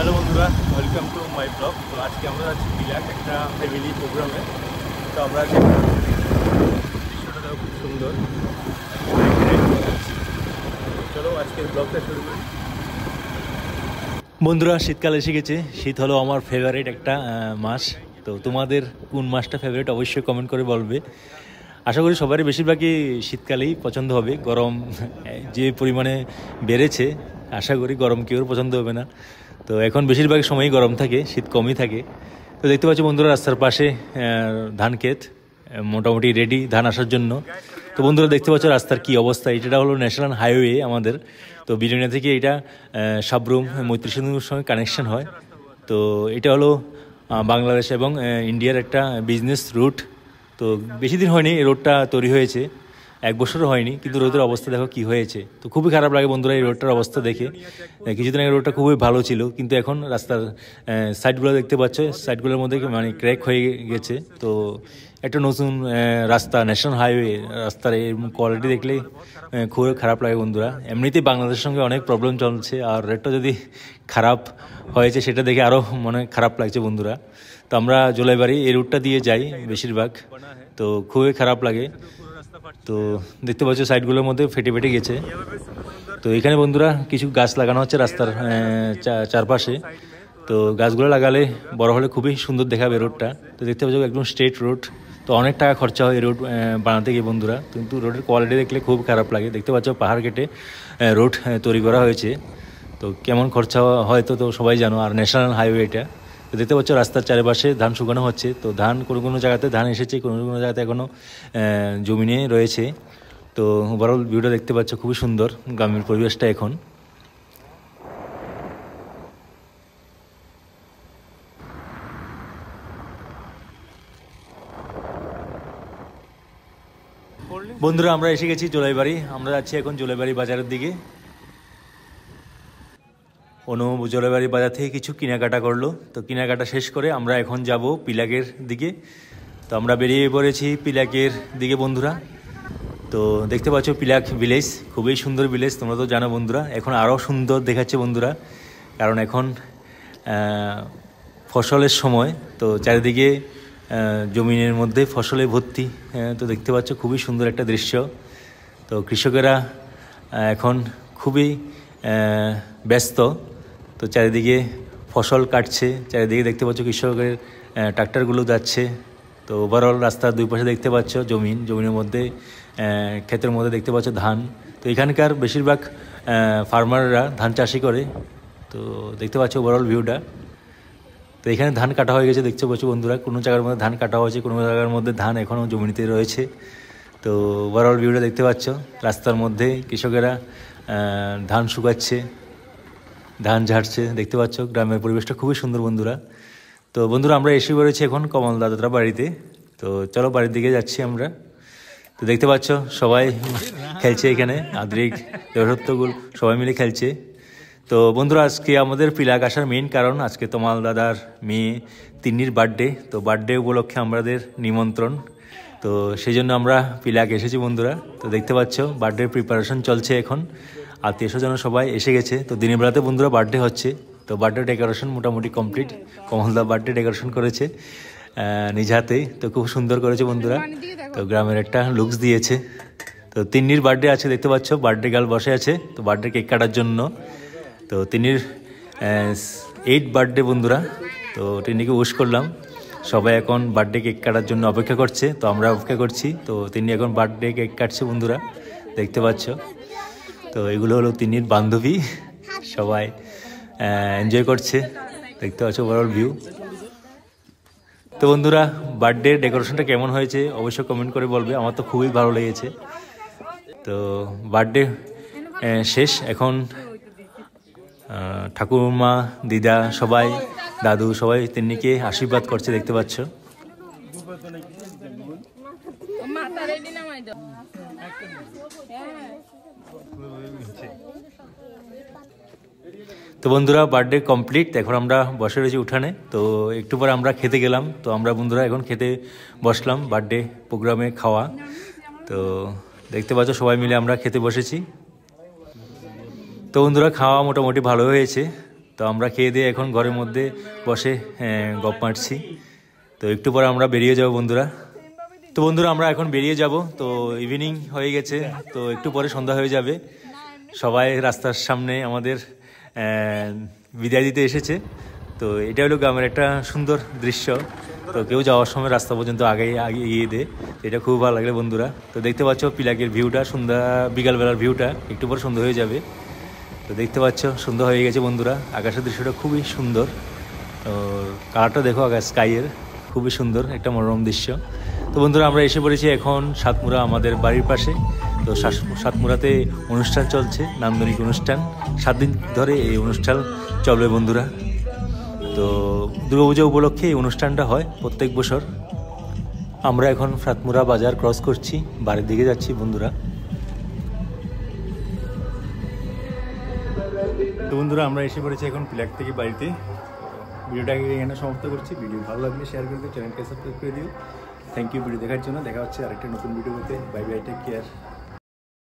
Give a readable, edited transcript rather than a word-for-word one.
Hello বন্ধুরা, welcome to my blog. তো আজকে আমরা আছি বিলাক একটা ফ্যামিলি প্রোগ্রামে। তো আমরা আছি, দৃশ্যটা দেখো খুব সুন্দর। চলো আজকের ব্লগটা শুরু করি। বন্ধুরা, শীতকাল এসে গেছে। শীত হলো আমার ফেভারিট একটা মাস। তো তোমাদের কোন মাসটা ফেভারিট অবশ্যই কমেন্ট করে বলবে। আশা করি সবারই বেশিরভাগই শীতকালেই পছন্দ হবে। গরম যে পরিমাণে বেড়েছে, আশা করি গরম কেউ পছন্দ হবে না। তো এখন বেশিরভাগ সময়ই গরম থাকে, শীত কমই থাকে। তো দেখতে পাচ্ছ বন্ধুরা, রাস্তার পাশে ধান ক্ষেত মোটামুটি রেডি ধান আসার জন্য। তো বন্ধুরা দেখতে পাচ্ছ রাস্তার কি অবস্থা। এটা হলো ন্যাশনাল হাইওয়ে আমাদের। তো বিলোনিয়া থেকে এটা সাবরুম মৈত্রী সেতুর সঙ্গে কানেকশন হয়। তো এটা হলো বাংলাদেশ এবং ইন্ডিয়ার একটা বিজনেস রুট। তো বেশি দিন হয়নি এই রোডটা তৈরি হয়েছে, 1 বছরও হয়নি, কিন্তু রোডের অবস্থা দেখো কি হয়েছে। তো খুবই খারাপ লাগে বন্ধুরা এই রোডটার অবস্থা দেখে। কিছুদিন আগে রোডটা খুবই ভালো ছিল, কিন্তু এখন রাস্তার সাইডগুলো দেখতে পাচ্ছ, সাইডগুলোর মধ্যে মানে ক্র্যাক হয়ে গেছে। তো একটা নতুন রাস্তা, ন্যাশনাল হাইওয়ে রাস্তার এই কোয়ালিটি দেখলেই খুবই খারাপ লাগে বন্ধুরা। এমনিতেই বাংলাদেশের সঙ্গে অনেক প্রবলেম চলছে, আর রেটটা যদি খারাপ হয়েছে সেটা দেখে আরও মনে খারাপ লাগছে বন্ধুরা। তো আমরা জোলাইবাড়ি এই রুটটা দিয়ে যাই বেশিরভাগ, তো খুবই খারাপ লাগে। তো দেখতে পাচ্ছ সাইডগুলোর মধ্যে ফেটে ফেটে গেছে। তো এখানে বন্ধুরা কিছু গাছ লাগানো হচ্ছে রাস্তার চারপাশে। তো গাছগুলো লাগালে বড় হলে খুবই সুন্দর দেখাবে রোডটা। তো দেখতে পাচ্ছ একদম স্ট্রেট রোড। তো অনেক টাকা খরচা হয় এই রোড বানাতে গিয়ে বন্ধুরা, কিন্তু রোডের কোয়ালিটি দেখলে খুব খারাপ লাগে। দেখতে পাচ্ছ পাহাড় কেটে রোড তৈরি করা হয়েছে। তো কেমন খরচা হয়তো তো সবাই জানো। আর ন্যাশনাল হাইওয়ে এটা। তো দেখতে পাচ্ছ রাস্তার চারিপাশে ধান শুকানো হচ্ছে। তো ধান কোনো কোনো জায়গাতে ধান এসেছে, কোনো কোনো জায়গাতে এখনও জমিনে রয়েছে। তো ওভারঅল ভিউটা দেখতে পাচ্ছ খুবই সুন্দর গ্রামের পরিবেশটা এখন। বন্ধুরা আমরা এসে গেছি জোলাইবাড়ি। আমরা যাচ্ছি এখন জোলাইবাড়ি বাজারের দিকে। অনু জোলাইবাড়ি বাজার থেকে কিছু কেনাকাটা করলো। তো কেনাকাটা শেষ করে আমরা এখন যাব পিলাকের দিকে। তো আমরা বেরিয়ে পড়েছি পিলাকের দিকে বন্ধুরা। তো দেখতে পাচ্ছ পিলাক ভিলেজ, খুবই সুন্দর ভিলেজ। তোমরা তো জানো বন্ধুরা, এখন আরও সুন্দর দেখাচ্ছে বন্ধুরা, কারণ এখন ফসলের সময়। তো চারিদিকে জমিনের মধ্যে ফসলে ভর্তি। তো দেখতে পাচ্ছ খুবই সুন্দর একটা দৃশ্য। তো কৃষকেরা এখন খুবই ব্যস্ত। তো চারিদিকে ফসল কাটছে, চারিদিকে দেখতে পাচ্ছ কৃষকের ট্রাক্টরগুলো যাচ্ছে। তো ওভারঅল রাস্তার দুই পাশে দেখতে পাচ্ছ জমিনের মধ্যে ক্ষেতের মধ্যে দেখতে পাচ্ছ ধান। তো এখানকার বেশিরভাগ ফার্মাররা ধান চাষই করে। তো দেখতে পাচ্ছ ওভারঅল ভিউটা। তো এখানে ধান কাটা হয়ে গেছে দেখতে পাচ্ছ বন্ধুরা, কোনো জায়গার মধ্যে ধান কাটা হয়েছে, কোনো জায়গার মধ্যে ধান এখনও জমিতে রয়েছে। তো ওভারঅল ভিউটা দেখতে পাচ্ছ, রাস্তার মধ্যে কৃষকেরা ধান শুকাচ্ছে, ধান ঝাড়ছে। দেখতে পাচ্ছ গ্রামের পরিবেশটা খুবই সুন্দর বন্ধুরা। তো বন্ধুরা আমরা এসে পড়েছি এখন কমল দাদার বাড়িতে। তো চলো বাড়ির দিকে যাচ্ছি আমরা। তো দেখতে পাচ্ছ সবাই খেলছে এখানে, আদ্রিক দেবসত্বগুল সবাই মিলে খেলছে। তো বন্ধুরা আজকে আমাদের পিলাক আসার মেইন কারণ, আজকে তোমাল দাদার মেয়ে তিন্নির বার্থডে। তো বার্থডে উপলক্ষে আমাদের নিমন্ত্রণ। তো সেই জন্য আমরা পিলাক এসেছি বন্ধুরা। তো দেখতে পাচ্ছ বার্থডে প্রিপারেশন চলছে এখন, আত্মীয় স্বজন সবাই এসে গেছে। তো দিনের বেলাতে বন্ধুরা বার্থডে হচ্ছে। তো বার্থডে ডেকোরেশন মোটামুটি কমপ্লিট। কমলদা বার্থডে ডেকোরেশন করেছে নিজ হাতেই। তো খুব সুন্দর করেছে বন্ধুরা। তো গ্রামের একটা লুকস দিয়েছে। তো তিন্নির বার্থডে আছে দেখতে পাচ্ছ, বার্থডে গার্ল বসে আছে তো বার্থডে কেক কাটার জন্য। তো তিন্নির 8th বার্থডে বন্ধুরা। তো তিন্নিকে উইশ করলাম। সবাই এখন বার্থডে কেক কাটার জন্য অপেক্ষা করছে, তো আমরা অপেক্ষা করছি। তো তিনি এখন বার্থডে কেক কাটছে বন্ধুরা, দেখতে পাচ্ছ। তো এগুলো হলো তিন্নির বান্ধবী, সবাই এনজয় করছে, দেখতে পাচ্ছ ওভারঅল ভিউ। তো বন্ধুরা বার্থডে ডেকোরেশনটা কেমন হয়েছে অবশ্যই কমেন্ট করে বলবে, আমার তো খুবই ভালো লেগেছে। তো বার্থডে শেষ, এখন ঠাকুরমা, দিদা সবাই, দাদু সবাই তিন্নিকে আশীর্বাদ করছে দেখতে পাচ্ছ। তো বন্ধুরা বার্থডে কমপ্লিট, এখন আমরা বসে রয়েছি উঠানে। তো একটু পরে আমরা খেতে গেলাম। তো আমরা বন্ধুরা এখন খেতে বসলাম, বার্থডে প্রোগ্রামে খাওয়া। তো দেখতে পাচ্ছ সবাই মিলে আমরা খেতে বসেছি। তো বন্ধুরা খাওয়া মোটামুটি ভালো হয়েছে। তো আমরা খেয়ে দিয়ে এখন ঘরের মধ্যে বসে গপ মারছি। তো একটু পরে আমরা বেরিয়ে যাব বন্ধুরা। তো বন্ধুরা আমরা এখন বেরিয়ে যাব। তো ইভিনিং হয়ে গেছে, তো একটু পরে সন্ধ্যা হয়ে যাবে। সবাই রাস্তার সামনে আমাদের বিদায় দিতে এসেছে। তো এটা হলো গ্রামের একটা সুন্দর দৃশ্য। তো কেউ যাওয়ার সময় রাস্তা পর্যন্ত আগে এগিয়ে দেয়, এটা খুব ভালো লাগলে বন্ধুরা। তো দেখতে পাচ্ছ পিলাকের ভিউটা, সন্ধ্যা বিকালবেলার ভিউটা, একটু পর সন্ধ্যা হয়ে যাবে। তো দেখতে পাচ্ছ সন্ধ্যা হয়ে গেছে বন্ধুরা, আকাশের দৃশ্যটা খুবই সুন্দর। কালারটা দেখো আকাশ স্কাইয়ের, খুবই সুন্দর একটা মনোরম দৃশ্য। তো বন্ধুরা আমরা এসে পড়েছি এখন সাতমুরা, আমাদের বাড়ির পাশে। তো সাতমুরাতে অনুষ্ঠান চলছে, নান্দনিক অনুষ্ঠান। 7 দিন ধরে এই অনুষ্ঠান চলবে বন্ধুরা। তো দুর্গাপূজা উপলক্ষে এই অনুষ্ঠানটা হয় প্রত্যেক বছর। আমরা এখন সাতমুরা বাজার ক্রস করছি, বাড়ির দিকে যাচ্ছি বন্ধুরা। তো বন্ধুরা আমরা এসে পড়েছি এখন পিলাক থেকে বাড়িতে। ভিডিওটাকে এখানে সমাপ্ত করছি। ভিডিও ভালো লাগলে শেয়ার করে দিও, চ্যানেলকে সাবস্ক্রাইব করে দিও। থ্যাংক ইউ ভিডিও দেখার জন্য। দেখা হচ্ছে আরেকটা নতুন ভিডিওতে। Bye bye, take care.